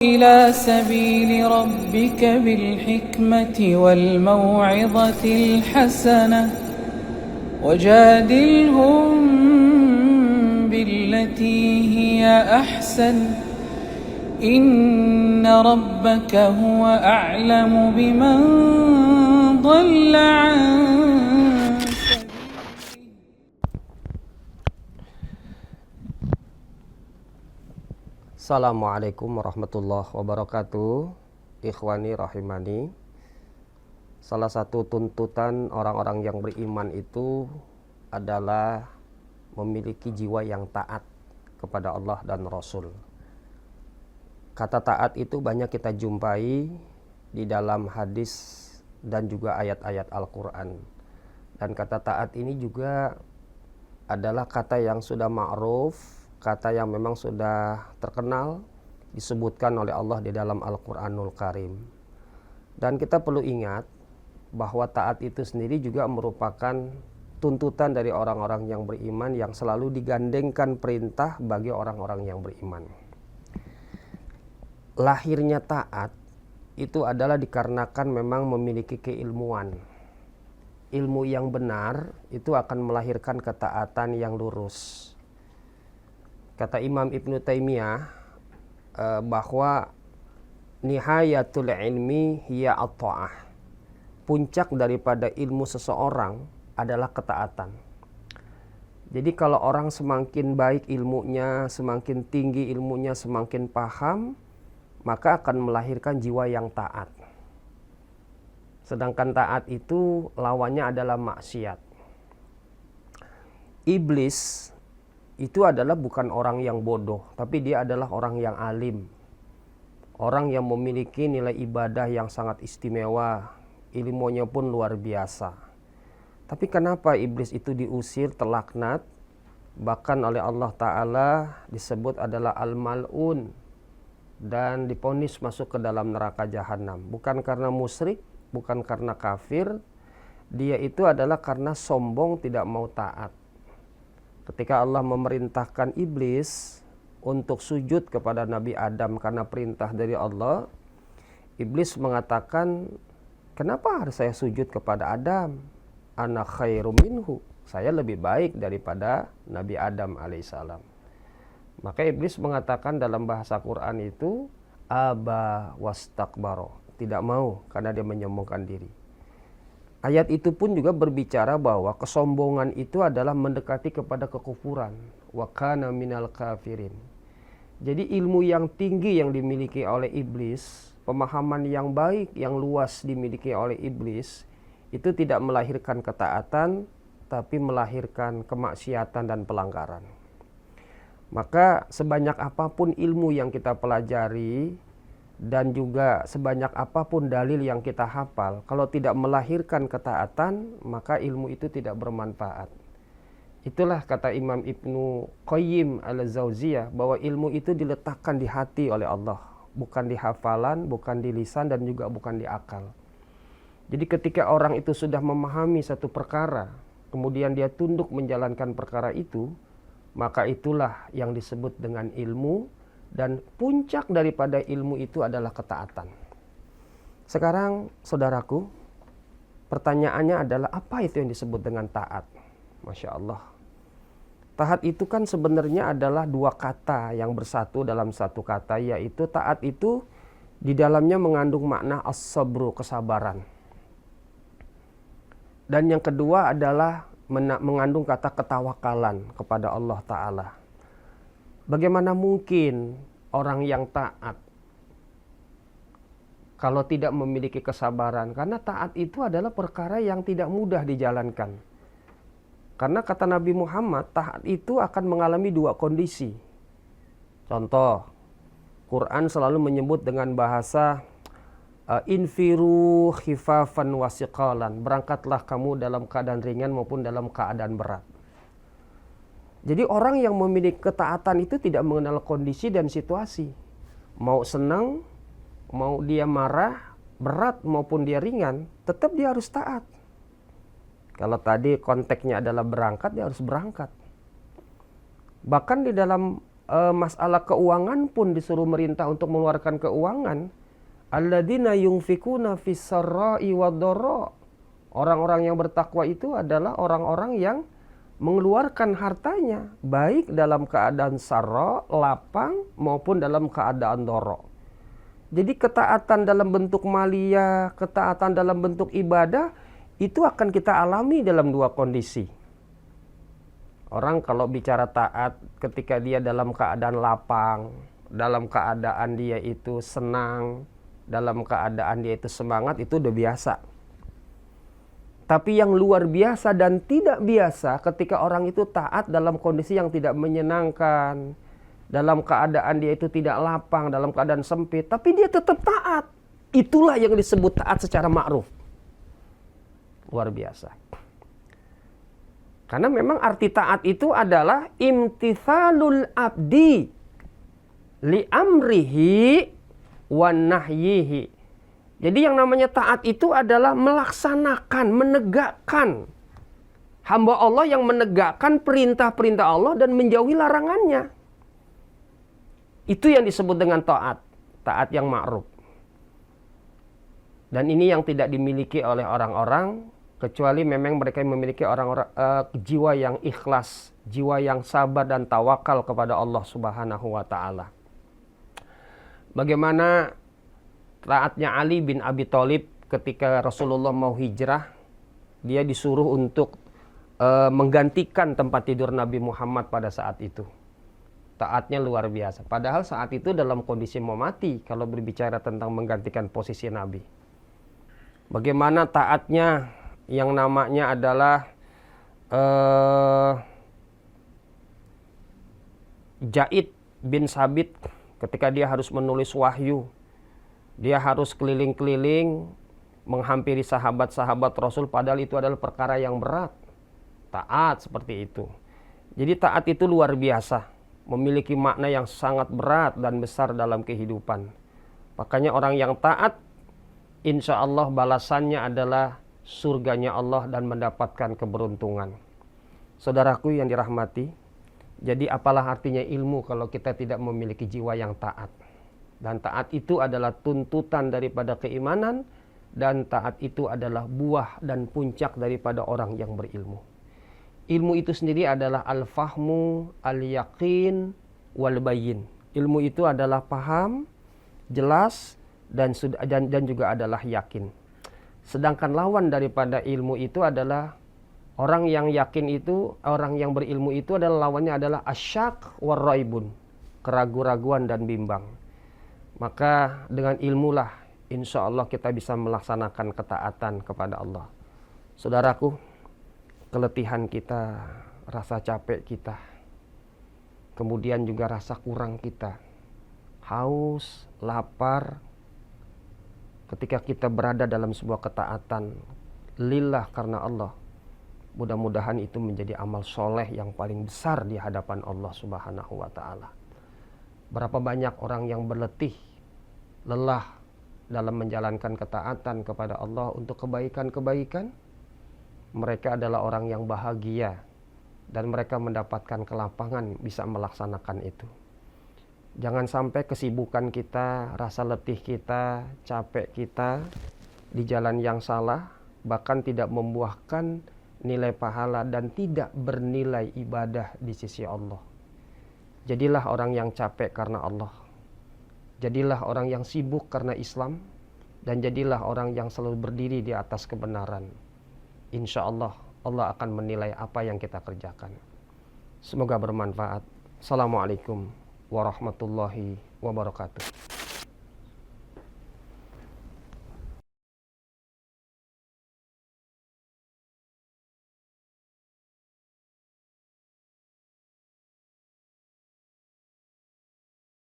إلى سبيل ربك بالحكمة والموعظة الحسنة وجادلهم بالتي هي أحسن إن ربك هو أعلم بمن ضل عن Assalamualaikum warahmatullahi wabarakatuh. Ikhwani rahimani. Salah satu tuntutan orang-orang yang beriman itu adalah memiliki jiwa yang taat kepada Allah dan Rasul. Kata taat itu banyak kita jumpai di dalam hadis dan juga ayat-ayat Al-Quran. Dan kata taat ini juga adalah kata yang sudah ma'ruf, kata yang memang sudah terkenal, disebutkan oleh Allah di dalam Al-Quranul Karim. Dan kita perlu ingat bahwa taat itu sendiri juga merupakan tuntutan dari orang-orang yang beriman yang selalu digandengkan perintah bagi orang-orang yang beriman. Lahirnya taat itu adalah dikarenakan memang memiliki keilmuan. Ilmu yang benar itu akan melahirkan ketaatan yang lurus. Kata Imam Ibnu Taimiyah bahwa nihayatul ilmi hiya at-ta'ah. Puncak daripada ilmu seseorang adalah ketaatan. Jadi kalau orang semakin baik ilmunya, semakin tinggi ilmunya, semakin paham, maka akan melahirkan jiwa yang taat. Sedangkan taat itu lawannya adalah maksiat. Iblis itu adalah bukan orang yang bodoh, tapi dia adalah orang yang alim. Orang yang memiliki nilai ibadah yang sangat istimewa, ilmunya pun luar biasa. Tapi kenapa iblis itu diusir, terlaknat? Bahkan oleh Allah Ta'ala disebut adalah al-mal'un dan diponis masuk ke dalam neraka jahanam. Bukan karena musyrik, bukan karena kafir, dia itu adalah karena sombong, tidak mau taat. Ketika Allah memerintahkan iblis untuk sujud kepada Nabi Adam karena perintah dari Allah, iblis mengatakan, kenapa harus saya sujud kepada Adam? Ana khairum minhu. Saya lebih baik daripada Nabi Adam alaihissalam. Maka iblis mengatakan dalam bahasa Quran itu, aba wastakbaro. Tidak mau karena dia menyombongkan diri. Ayat itu pun juga berbicara bahwa kesombongan itu adalah mendekati kepada kekufuran. Wa kana minal kafirin. Jadi ilmu yang tinggi yang dimiliki oleh iblis, pemahaman yang baik, yang luas dimiliki oleh iblis, itu tidak melahirkan ketaatan, tapi melahirkan kemaksiatan dan pelanggaran. Maka sebanyak apapun ilmu yang kita pelajari, dan juga sebanyak apapun dalil yang kita hafal, kalau tidak melahirkan ketaatan, maka ilmu itu tidak bermanfaat. Itulah kata Imam Ibnu Qayyim al-Jauziyah, bahwa ilmu itu diletakkan di hati oleh Allah, bukan di hafalan, bukan di lisan, dan juga bukan di akal. Jadi ketika orang itu sudah memahami satu perkara, kemudian dia tunduk menjalankan perkara itu, maka itulah yang disebut dengan ilmu. Dan puncak daripada ilmu itu adalah ketaatan. Sekarang saudaraku, pertanyaannya adalah apa itu yang disebut dengan taat? Masya Allah. Taat itu kan sebenarnya adalah dua kata yang bersatu dalam satu kata, yaitu taat itu di dalamnya mengandung makna as-sabru, kesabaran. Dan yang kedua adalah mengandung kata ketawakalan kepada Allah Ta'ala. Bagaimana mungkin orang yang taat kalau tidak memiliki kesabaran? Karena taat itu adalah perkara yang tidak mudah dijalankan. Karena kata Nabi Muhammad, taat itu akan mengalami dua kondisi. Contoh, Quran selalu menyebut dengan bahasa infiru khifafan wasiqalan. Berangkatlah kamu dalam keadaan ringan maupun dalam keadaan berat. Jadi orang yang memiliki ketaatan itu tidak mengenal kondisi dan situasi. Mau senang, mau dia marah, berat maupun dia ringan, tetap dia harus taat. Kalau tadi konteksnya adalah berangkat, dia harus berangkat. Bahkan di dalam masalah keuangan pun disuruh merintah untuk mengeluarkan keuangan. Alladzina yunfikuna fis sarra'i wad-dharra. Orang-orang yang bertakwa itu adalah orang-orang yang mengeluarkan hartanya baik dalam keadaan sarra, lapang, maupun dalam keadaan doro. Jadi ketaatan dalam bentuk maliyah, ketaatan dalam bentuk ibadah itu akan kita alami dalam dua kondisi. Orang kalau bicara taat ketika dia dalam keadaan lapang, dalam keadaan dia itu senang, dalam keadaan dia itu semangat, itu udah biasa. Tapi yang luar biasa dan tidak biasa ketika orang itu taat dalam kondisi yang tidak menyenangkan, dalam keadaan dia itu tidak lapang, dalam keadaan sempit, tapi dia tetap taat. Itulah yang disebut taat secara ma'ruf. Luar biasa. Karena memang arti taat itu adalah imtithalul abdi li amrihi wa nahyihi. Jadi yang namanya taat itu adalah melaksanakan, menegakkan. Hamba Allah yang menegakkan perintah-perintah Allah dan menjauhi larangannya. Itu yang disebut dengan taat. Taat yang ma'ruf. Dan ini yang tidak dimiliki oleh orang-orang, kecuali memang mereka memiliki orang-orang jiwa yang ikhlas, jiwa yang sabar dan tawakal kepada Allah Subhanahu wa Ta'ala. Bagaimana taatnya Ali bin Abi Thalib ketika Rasulullah mau hijrah, dia disuruh untuk menggantikan tempat tidur Nabi Muhammad pada saat itu. Taatnya luar biasa. Padahal saat itu dalam kondisi mau mati kalau berbicara tentang menggantikan posisi Nabi. Bagaimana taatnya yang namanya adalah Zaid bin Sabit ketika dia harus menulis wahyu. Dia harus keliling-keliling menghampiri sahabat-sahabat Rasul, padahal itu adalah perkara yang berat. Taat seperti itu. Jadi taat itu luar biasa, memiliki makna yang sangat berat dan besar dalam kehidupan. Makanya orang yang taat, insya Allah balasannya adalah surganya Allah dan mendapatkan keberuntungan. Saudaraku yang dirahmati, jadi apalah artinya ilmu kalau kita tidak memiliki jiwa yang taat. Dan taat itu adalah tuntutan daripada keimanan, dan taat itu adalah buah dan puncak daripada orang yang berilmu. Ilmu itu sendiri adalah al-fahmu, al-yaqin, wal-bayin. Ilmu itu adalah paham, jelas, dan juga adalah yakin. Sedangkan lawan daripada ilmu itu adalah orang yang yakin itu, orang yang berilmu itu adalah lawannya adalah asyak warraibun, keraguan-raguan dan bimbang. Maka dengan ilmulah insya Allah kita bisa melaksanakan ketaatan kepada Allah. Saudaraku, keletihan kita, rasa capek kita, kemudian juga rasa kurang kita, haus, lapar, ketika kita berada dalam sebuah ketaatan lillah karena Allah, mudah-mudahan itu menjadi amal soleh yang paling besar di hadapan Allah Subhanahu wa Ta'ala. Berapa banyak orang yang berletih, lelah dalam menjalankan ketaatan kepada Allah untuk kebaikan-kebaikan. Mereka adalah orang yang bahagia dan mereka mendapatkan kelapangan bisa melaksanakan itu. Jangan sampai kesibukan kita, rasa letih kita, capek kita di jalan yang salah, bahkan tidak membuahkan nilai pahala dan tidak bernilai ibadah di sisi Allah. Jadilah orang yang capek karena Allah. Jadilah orang yang sibuk karena Islam, dan jadilah orang yang selalu berdiri di atas kebenaran. Insya Allah, Allah akan menilai apa yang kita kerjakan. Semoga bermanfaat. Assalamualaikum warahmatullahi wabarakatuh.